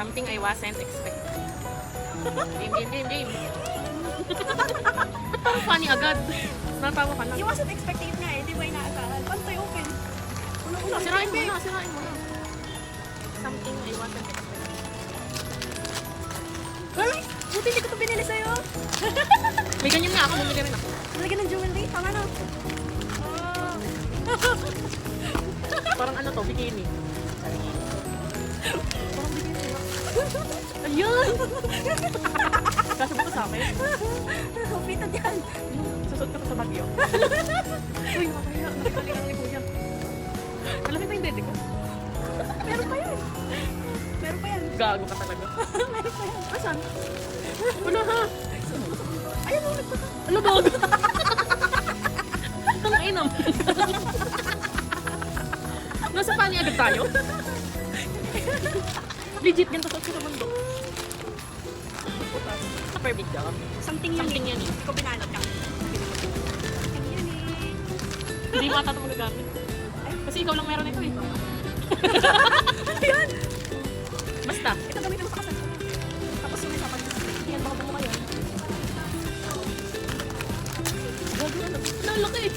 Something I wasn't expecting. Game. Parang funny agad. Natawa ka na. You wasn't expecting nga eh, di ba inaasahan? Paano tayo open? Unang-unang Sirain mo na. Something I wasn't expecting. Ay! Buti hindi ko ito binili sa'yo. May ganyan nga ako, bumili rin ako. Nalagyan ng jewelry, tama na. Parang ano to, bikini. Parang bikini nga. Ayun! Kasi ba ito sa akin? Pita dyan. Susot ka pa sa bagyo. Uy, makakaya. Nakikalikan ni Kuya. Malaki pa yung dede ko. Meron pa yan. Gago ka talaga. Meron pa yan. Asan? Wala ha. Ayun, ulit pa. Ano ba? Ang inam. Nasa pani agad tayo? Legit, ganito sa mundo. Super big job. Something Something unique. yan eh. Hindi ko binalot ka. Something unique. Hindi mo ata ito magagamit. Kasi ikaw lang meron ito eh. Ayan! Basta. Ito gamitin mo sa kasal. Tapos yung may sapat. Yan, baka bumuka yan. Gago ano? Nalaki eh.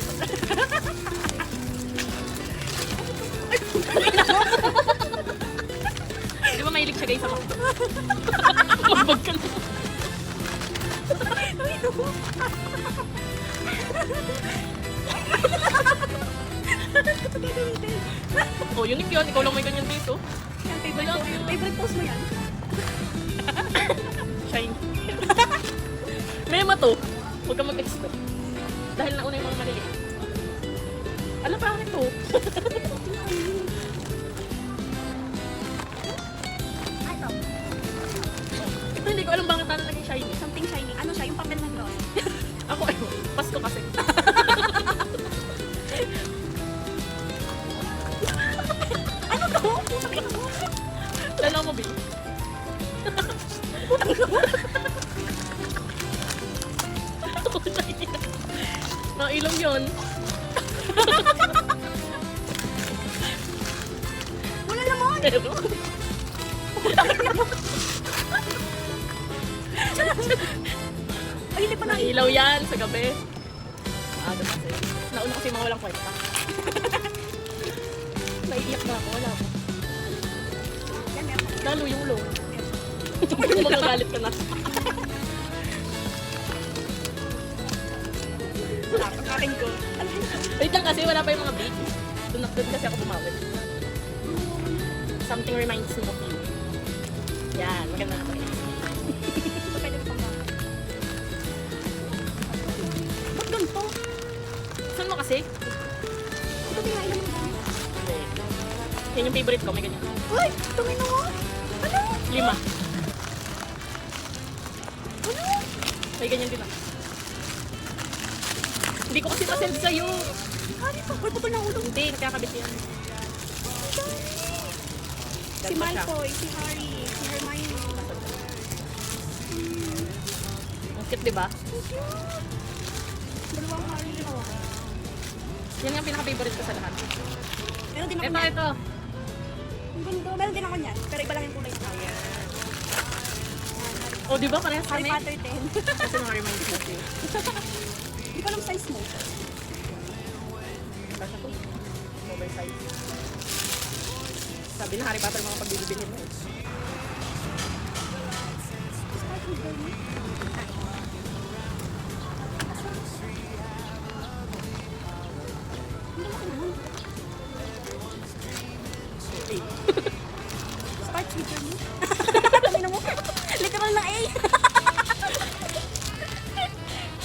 Di ba mahilig siya guys sa mga? Mabag ka na. Oh, unique yun. Ikaw lang may ganyan dito. Yan, favorite pose mo yan. Shine. Mema to. Huwag ka mag-expect. Dahil nauna yung mga maliit. Alam pa ako nito. Ay, ito. Ito hindi ko alam bakit na naging shiny. Something shiny. Ano siya? Yung papel ng gloss. Ako ayun. Pasko kasi. Ano to? Putang mo. Lala mo, Bill. Mga ilong yun. Wala naman. Pero, Ay, hindi pa na. ilaw yan sa gabi. Aga kasi. Nauna kasi mga walang kwenta. Naiiyak na ako. Wala mo. Yan, meron. Lalo yung low. Magagalit ka na. Wala pa akin ko. Wait lang kasi wala pa yung mga beads. Doon kasi ako bumawit. Something reminds me of you. Yan, maganda na ito. Ito pwede mo pang baka. Ba't ganito? Saan mo kasi? Ito kinain naman mo. Hindi. Yan yung favorite ko, may ganyan. Uy! Tumino mo! Ano? 5. Ano? May ganyan din ako. Hindi ko kasi pasend sa'yo. Hari pa. Uy, putol ng ulo. Hindi, nagkakabit yan. Si Ganito siya. Malfoy, si Harry, si Hermione. Ang cute, diba? Dalawang Harry. Yan yung pinaka-favorite ko sa lahat. Meron din ako Ito, niyan. ito. Ang ganda. Meron din ako niyan. Pero iba lang yung kulay sa akin. O, diba? Parehas Harry kami. Potter 10. Kasi mga reminds mo siya. Hindi ko alam size mo. Kasi ito. Oversize. Sabi na Harry Potter mga pagbibilhin mo. Start with Bernie. Hindi mo kailangan. Okay. Starts with Bernie. Tumino mo. Literal na A.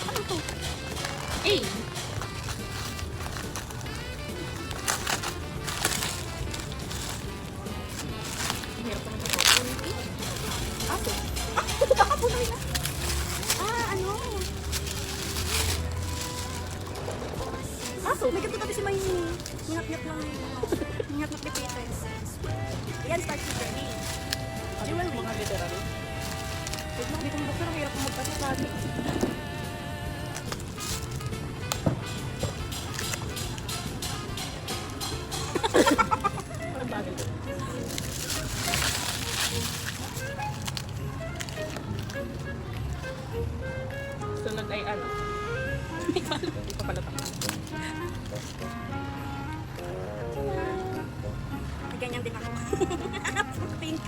Ano to? Eh! Ang hirap naman ito. Aso. Baka punoy na. Ano? Aso. May ganito tabi si Mayni. Ngat-ngat lang. Ngat-ngat ni Peter. Yan, starts with Bernie. Jewelry. Mga literal. Wait lang, di ko mabuksan. Ang hirap ko magpasasali. Parang bagay. pink.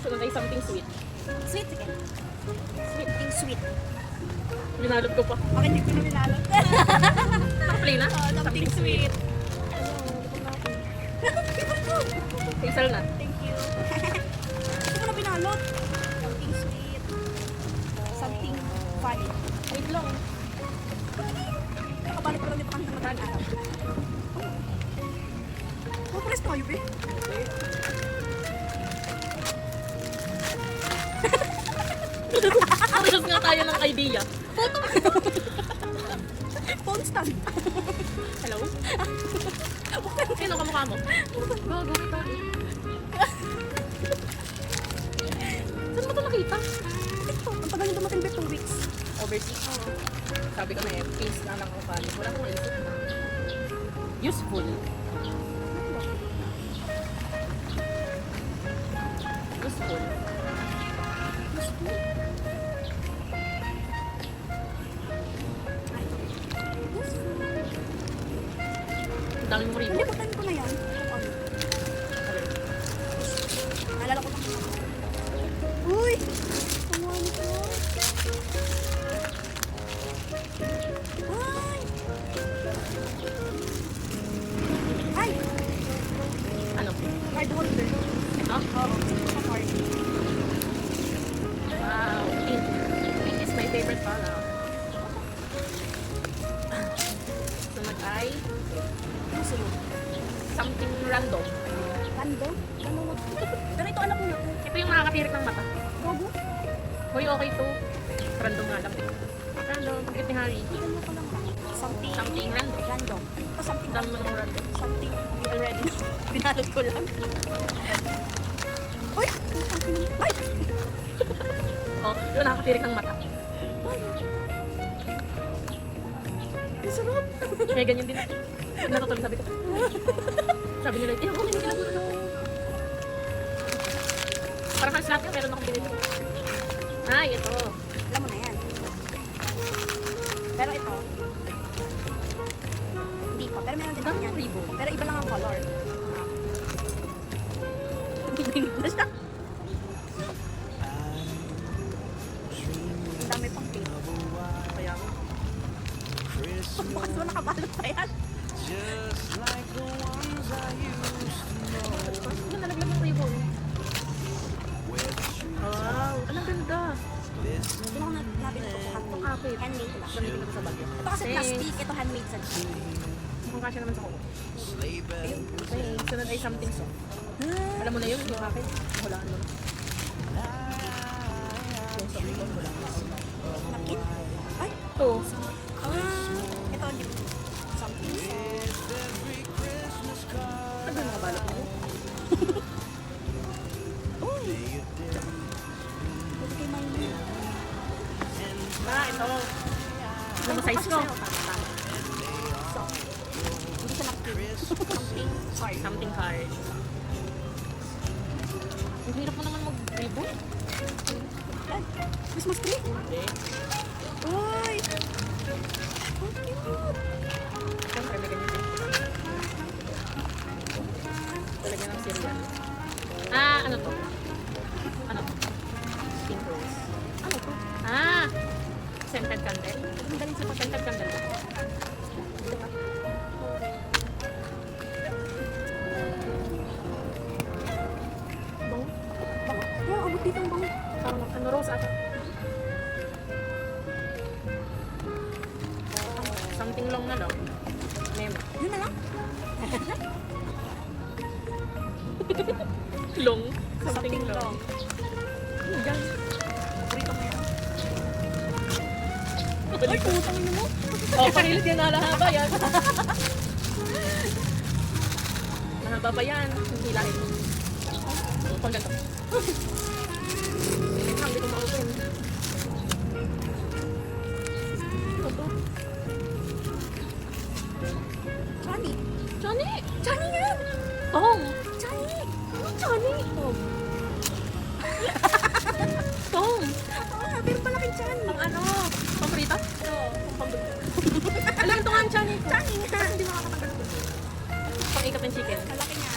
Sunod ay something sweet. Sweet, sige. Sweet, pink sweet. Binalot ko pa. Bakit hindi ko na binalot? Naka-play na? Oh, something sweet. Hazel na. Thank you. Hindi ko na binalot. Something sweet. Something funny. Wait lang. Nakabalot ko lang dito kanina madaling araw. Oh, pares tayo, be. Parehas nga tayo ng idea. Phone stand. Hello? Sino kamukha mo? Gago kita. Saan mo ito nakita? Ito, ang tagal yung dumating, be, 2 weeks. Overseas. Sabi ko na eh, face na lang ako paano. Wala akong maisip na. Useful. Useful. Ang dami mo rin. Hindi, pagkain ko na yan. Ano? Naalala ko lang. Uy! Tawa nito. Ay! Ay! Ano? Card holder. Ito? Oo, ito card. Wow. Pink. Pink is my favorite color. Sunod ay Ano sa'yo? something random. Random? Ano mo? Pero ito alam mo na to. Ito yung nakakatirik ng mata. Gogo? Hoy, okay to. Random nga lang. Random. Ang cute ni Harry. Tignan mo ko lang. Something. Something random. Random. Ito something. Ang dami mo ng random. Something already. Binalot ko lang. Uy! Ay! Oh, yung nakakatirik ng mata. Ay! Ang sarap! Kaya ganyan din. Pag natutulog sabi ko. Sabi nila, eh ako may ginagawa ko. Parang halos lahat yung meron akong binili. Ay, ito. Alam mo na yan. Pero ito, hindi pa. Pero meron din Dami yan. yung ribbon. Pero iba lang ang color. Hindi na siya. Ang dami pang pink. Kaya ako. Bakit mo nakabalot pa yan? Yung nalaglag ng ribbon. Wow, ang ganda. Ito lang nabi na ito sa Itong handmade. kapit. Handmade ko lang. Gamitin ko sa bagyo. Ito kasi plastic. Ito handmade sa Mukhang kasya naman sa kuko. Okay, sunod ay something soft. Alam mo na yun, yung kapit. Hulaan mo. Yung soft ko, hulaan mo. Napkin? Ay! Ito. Ito hindi. Something soft. Ano yung nakabalot mo? Uy! Pwede kay Miley. Ito. Ano mo size ko? So, hindi siya napkin. Something hard. Something hard. Ang hirap mo naman mag-ribbon. Yan. Christmas tree. Hindi. Uy! Ang cute! Siyempre, may ganyan din. Talaga ng cereal. Ah, ano to? Ano to? Pink rose. Ano to? Ah! Scented candle. Ang galing sa Scented candle. Bango. bango. Wow, abot dito ang bango. Parang ano, rose ata. Something long na lang. Memo. Yun na lang. Long? Something Something long. long. Yan. Paborito mo yan. Ay, putang ino mo. Oh, pahilit yan, nalahaba yan. Mahaba pa yan. Hindi lahin mo. Oh, pag ganito. Wait lang, hindi ko ma-open. Ito to. Johnny! Johnny! Johnny yan! Tong! Johnny! Johnny! Tong! Tong! Oo nga, pero malaking Johnny. Pang ano? Pang prita? Oo. Pang dugo. Alam ito nga ang Johnny ko. Johnny nga. Hindi makakatagal. Pang ikap ng chicken. Malaki nga.